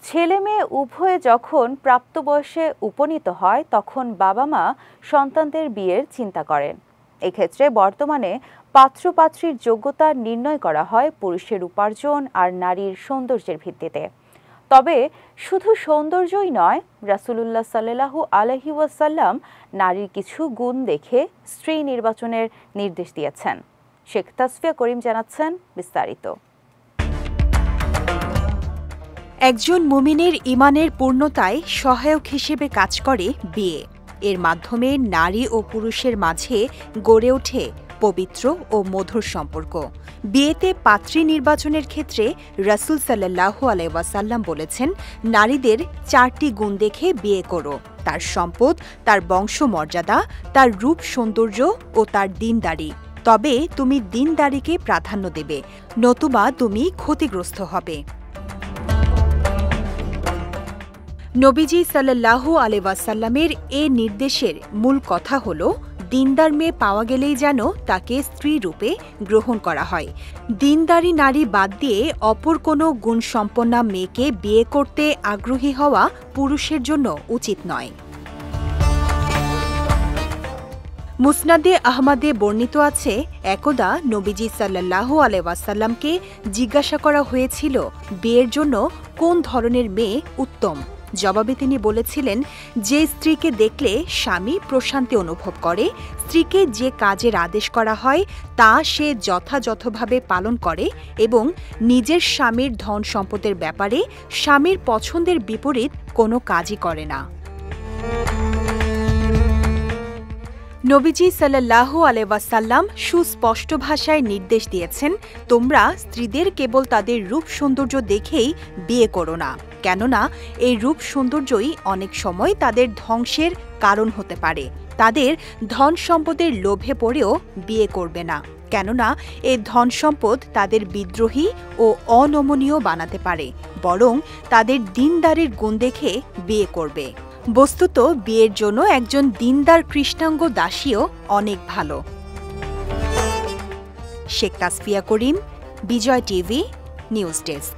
ছেলে মেয়ে উভয়ে যখন প্রাপ্তবয়সে উপনীত হয় তখন বাবা মা সন্তানদের বিয়ের চিন্তা করেন। এক্ষেত্রে বর্তমানে পাত্রপাত্রীর যোগ্যতা নির্ণয় করা হয় পুরুষের উপার্জন আর নারীর সৌন্দর্যের ভিত্তিতে। তবে শুধু সৌন্দর্যই নয়, রাসূলুল্লাহ সাল্লাল্লাহু আলাইহি ওয়াসাল্লাম নারীর কিছু গুণ দেখে স্ত্রী নির্বাচনের নির্দেশ দিয়েছেন। শেখ তাসফিয়া করিম জানাচ্ছেন বিস্তারিত। একজন মুমিনের ঈমানের পূর্ণতায় সহায়ক হিসেবে কাজ করে বিয়ে। এর মাধ্যমে নারী ও পুরুষের মাঝে গড়ে ওঠে পবিত্র ও মধুর সম্পর্ক। বিয়েতে পাত্রী নির্বাচনের ক্ষেত্রে রাসূল সাল্লাল্লাহু আলাইহি ওয়াসাল্লাম বলেছেন, নারীদের 4টি গুণ দেখে বিয়ে করো: তার সম্পদ, তার বংশমর্যাদা, তার রূপ সৌন্দর্য ও তার দ্বীনদারি। তবে তুমি দ্বীনদারিকে প্রাধান্য দেবে, নতুবা তুমি ক্ষতিগ্রস্ত হবে। নবীজি সাল্লাল্লাহু আলাইহি ওয়াসাল্লামের এ নির্দেশের মূল কথা হল, দ্বীনদার মেয়ে পাওয়া গেলেই যেন তাকে স্ত্রী রূপে গ্রহণ করা হয়। দ্বীনদারি নারী বাদ দিয়ে অপর কোনো গুণসম্পন্না মেয়েকে বিয়ে করতে আগ্রহী হওয়া পুরুষের জন্য উচিত নয়। মুসনাদে আহমদে বর্ণিত আছে, একদা নবীজি সাল্লাল্লাহু আলাইহি ওয়াসাল্লামকে জিজ্ঞাসা করা হয়েছিল, বিয়ের জন্য কোন ধরনের মেয়ে উত্তম। জবাবে তিনি বলেছিলেন, যে স্ত্রীকে দেখলে স্বামী প্রশান্তি অনুভব করে, স্ত্রীকে যে কাজের আদেশ করা হয় তা সে যথাযথভাবে পালন করে এবং নিজের স্বামীর ধন সম্পদের ব্যাপারে স্বামীর পছন্দের বিপরীত কোনো কাজই করে না। নবীজি সাল্লাল্লাহু আলাইহি ওয়াসাল্লাম সুস্পষ্ট ভাষায় নির্দেশ দিয়েছেন, তোমরা স্ত্রীদের কেবল তাদের রূপ সৌন্দর্য দেখেই বিয়ে করো না, কেননা এই রূপ সৌন্দর্যই অনেক সময় তাদের ধ্বংসের কারণ হতে পারে। তাদের ধন সম্পদের লোভে পড়েও বিয়ে করবে না, কেননা এই ধন সম্পদ তাদের বিদ্রোহী ও অনমনীয় বানাতে পারে, বরং তাদের দ্বীনদারির গুণ দেখে বিয়ে করবে। বস্তুত বিয়ের জন্য একজন দ্বীনদার কৃষ্ণাঙ্গ দাসীও অনেক ভালো। শেখ তাসফিয়া করিম, বিজয় টিভি, নিউজ ডেস্ক।